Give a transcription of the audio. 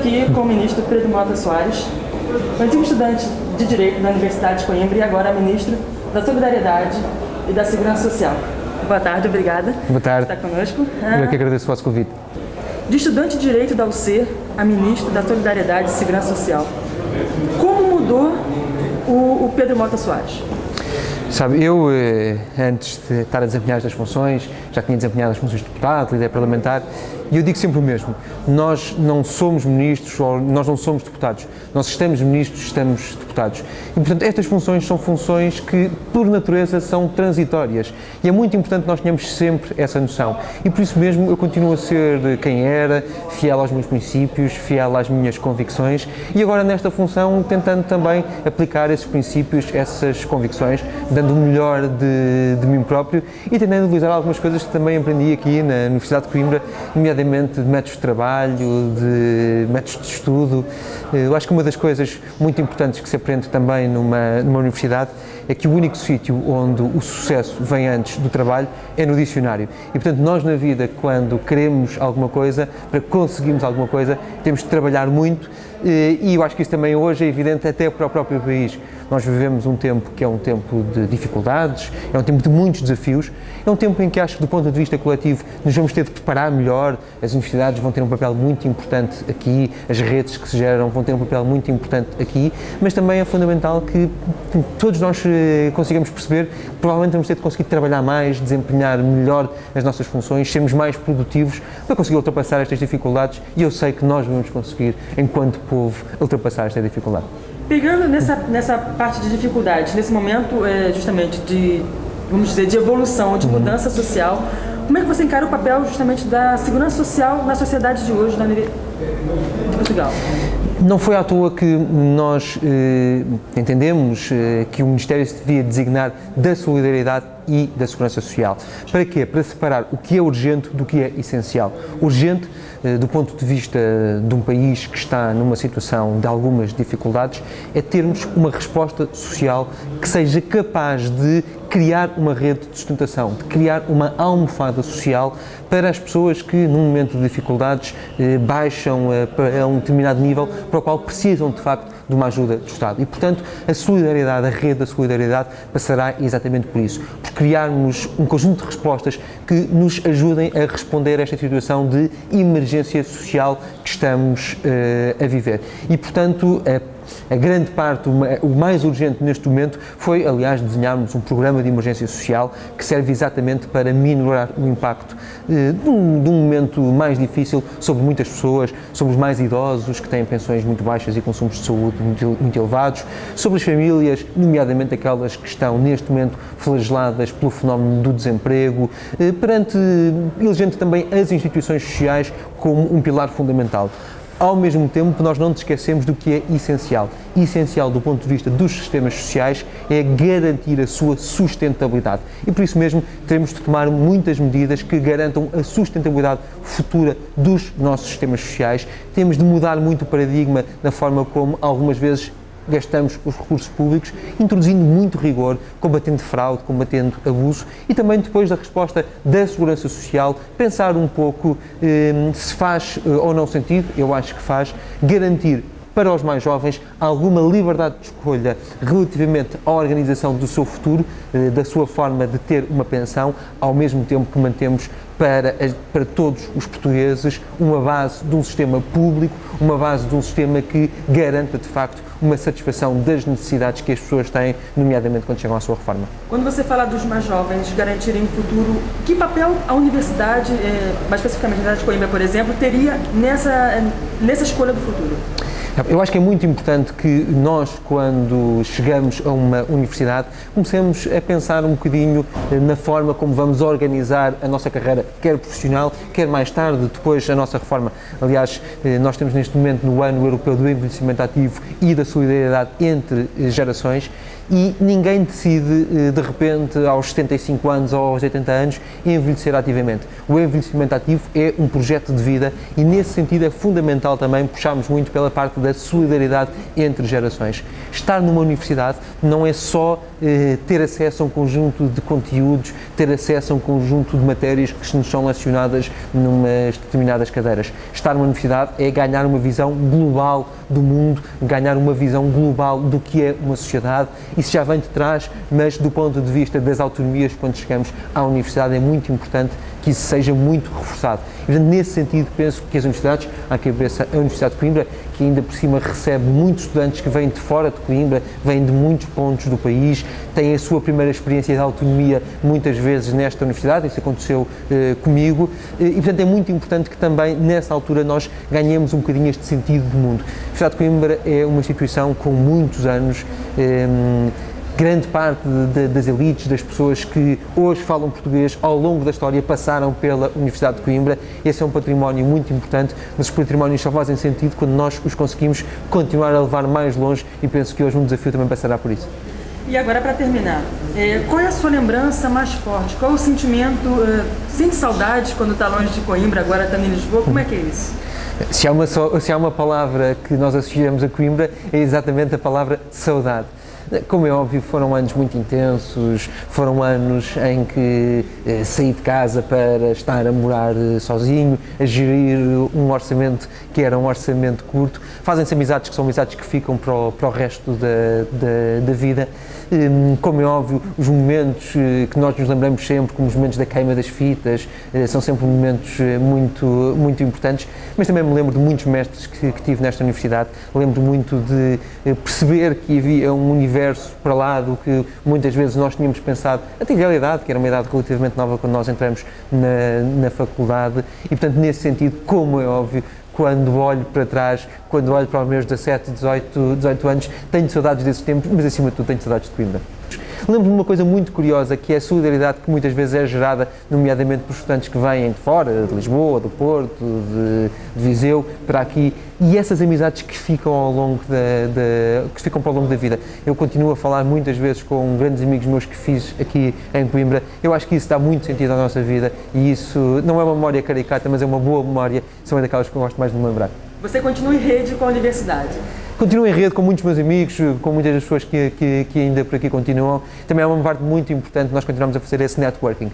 aqui com o ministro Pedro Mota Soares, antigo estudante de Direito da Universidade de Coimbra e agora ministro da Solidariedade e da Segurança Social. Boa tarde, obrigada. Boa tarde. Por estar conosco. Eu que agradeço o vosso convite. De estudante de Direito da UC a ministro da Solidariedade e Segurança Social. Como mudou o Pedro Mota Soares? Sabe, eu, antes de estar a desempenhar estas funções, já tinha desempenhado as funções de deputado, líder parlamentar, e eu digo sempre o mesmo: nós não somos ministros ou nós não somos deputados, nós estamos ministros, estamos deputados. E, portanto, estas funções são funções que, por natureza, são transitórias. E é muito importante que nós tenhamos sempre essa noção. E, por isso mesmo, eu continuo a ser quem era, fiel aos meus princípios, fiel às minhas convicções, e agora, nesta função, tentando também aplicar esses princípios, essas convicções, dando o melhor de mim próprio e tentando utilizar algumas coisas que também aprendi aqui na Universidade de Coimbra, nomeadamente de métodos de trabalho, de métodos de estudo. Eu acho que uma das coisas muito importantes que se aprende também numa universidade é que o único sítio onde o sucesso vem antes do trabalho é no dicionário. E, portanto, nós na vida, quando queremos alguma coisa, para conseguirmos alguma coisa, temos de trabalhar muito, e eu acho que isso também hoje é evidente até para o próprio país. Nós vivemos um tempo que é um tempo de dificuldades, é um tempo de muitos desafios, é um tempo em que acho que, do ponto de vista coletivo, nos vamos ter de preparar melhor, as universidades vão ter um papel muito importante aqui, as redes que se geram vão ter um papel muito importante aqui, mas também é fundamental que todos nós consigamos perceber que provavelmente vamos ter de conseguir trabalhar mais, desempenhar melhor as nossas funções, sermos mais produtivos para conseguir ultrapassar estas dificuldades, e eu sei que nós vamos conseguir, enquanto povo, ultrapassar esta dificuldade. Pegando nessa parte de dificuldade, nesse momento justamente de, vamos dizer, de evolução, de mudança social, como é que você encara o papel justamente da segurança social na sociedade de hoje, de Portugal? Não foi à toa que nós entendemos que o Ministério se devia designar da solidariedade e da segurança social. Para quê? Para separar o que é urgente do que é essencial. Urgente, do ponto de vista de um país que está numa situação de algumas dificuldades, é termos uma resposta social que seja capaz de criar uma rede de sustentação, de criar uma almofada social para as pessoas que, num momento de dificuldades, baixam a um determinado nível para o qual precisam, de facto, de uma ajuda do Estado. E, portanto, a solidariedade, a rede da solidariedade, passará exatamente por isso, por criarmos um conjunto de respostas que nos ajudem a responder a esta situação de emergência social que estamos a viver. E, portanto, a grande parte, o mais urgente neste momento foi, aliás, desenharmos um programa de emergência social que serve exatamente para minorar o impacto de um momento mais difícil sobre muitas pessoas, sobre os mais idosos que têm pensões muito baixas e consumos de saúde muito elevados, sobre as famílias, nomeadamente aquelas que estão neste momento flageladas pelo fenómeno do desemprego, elegendo também as instituições sociais como um pilar fundamental. Ao mesmo tempo, nós não nos esquecemos do que é essencial. Essencial do ponto de vista dos sistemas sociais é garantir a sua sustentabilidade. E por isso mesmo teremos de tomar muitas medidas que garantam a sustentabilidade futura dos nossos sistemas sociais. Temos de mudar muito o paradigma na forma como algumas vezes gastamos os recursos públicos, introduzindo muito rigor, combatendo fraude, combatendo abuso, e também depois da resposta da segurança social, pensar um pouco se faz ou não sentido, eu acho que faz, garantir para os mais jovens alguma liberdade de escolha relativamente à organização do seu futuro, da sua forma de ter uma pensão, ao mesmo tempo que mantemos para todos os portugueses uma base de um sistema público, uma base de um sistema que garanta de facto uma satisfação das necessidades que as pessoas têm, nomeadamente quando chegam à sua reforma. Quando você fala dos mais jovens garantirem o futuro, que papel a universidade, mais especificamente a Universidade de Coimbra, por exemplo, teria nessa escolha do futuro? Eu acho que é muito importante que nós, quando chegamos a uma universidade, comecemos a pensar um bocadinho na forma como vamos organizar a nossa carreira, quer profissional, quer mais tarde, depois a nossa reforma. Aliás, nós temos neste momento no Ano Europeu do Envelhecimento Ativo e da Solidariedade entre gerações, e ninguém decide, de repente, aos 75 anos ou aos 80 anos, envelhecer ativamente. O envelhecimento ativo é um projeto de vida e, nesse sentido, é fundamental também puxarmos muito pela parte da solidariedade entre gerações. Estar numa universidade não é só ter acesso a um conjunto de conteúdos, ter acesso a um conjunto de matérias que nos são lecionadas numas determinadas cadeiras. Estar numa universidade é ganhar uma visão global do mundo, ganhar uma visão global do que é uma sociedade. Isso já vem de trás, mas do ponto de vista das autonomias, quando chegamos à universidade, é muito importante que isso seja muito reforçado. E, portanto, nesse sentido, penso que as universidades, à cabeça a Universidade de Coimbra, que ainda por cima recebe muitos estudantes que vêm de fora de Coimbra, vêm de muitos pontos do país, têm a sua primeira experiência de autonomia muitas vezes nesta universidade, isso aconteceu comigo, e portanto é muito importante que também nessa altura nós ganhemos um bocadinho este sentido de mundo. A Universidade de Coimbra é uma instituição com muitos anos, grande parte das elites, das pessoas que hoje falam português ao longo da história passaram pela Universidade de Coimbra. Esse é um património muito importante, mas os patrimónios só fazem sentido quando nós os conseguimos continuar a levar mais longe e penso que hoje um desafio também passará por isso. E agora, para terminar, qual é a sua lembrança mais forte? Qual é o sentimento? Sente saudade quando está longe de Coimbra, agora está em Lisboa? Como é que é isso? Se há uma palavra que nós associamos a Coimbra, é exatamente a palavra saudade. Como é óbvio, foram anos muito intensos, foram anos em que saí de casa para estar a morar sozinho, a gerir um orçamento que era um orçamento curto. Fazem-se amizades que são amizades que ficam para o resto da vida. Como é óbvio, os momentos que nós nos lembramos sempre, como os momentos da queima das fitas, são sempre momentos muito importantes, mas também me lembro de muitos mestres que tive nesta universidade. Lembro muito de perceber que havia um universo para lá do que muitas vezes nós tínhamos pensado, até a realidade, que era uma idade relativamente nova quando nós entramos na faculdade, e portanto nesse sentido, como é óbvio, quando olho para trás, quando olho para os meus 17, 18 anos, tenho saudades desses tempos, mas acima de tudo tenho saudades de Coimbra. Lembro-me de uma coisa muito curiosa, que é a solidariedade que muitas vezes é gerada, nomeadamente por estudantes que vêm de fora, de Lisboa, do Porto, de Viseu, para aqui, e essas amizades que ficam que ficam para o longo da vida. Eu continuo a falar muitas vezes com grandes amigos meus que fiz aqui em Coimbra. Eu acho que isso dá muito sentido à nossa vida e isso não é uma memória caricata, mas é uma boa memória, são daquelas que eu gosto mais de me lembrar. Você continua em rede com a universidade? Continuo em rede com muitos meus amigos, com muitas das pessoas que ainda por aqui continuam. Também é uma parte muito importante, nós continuamos a fazer esse networking.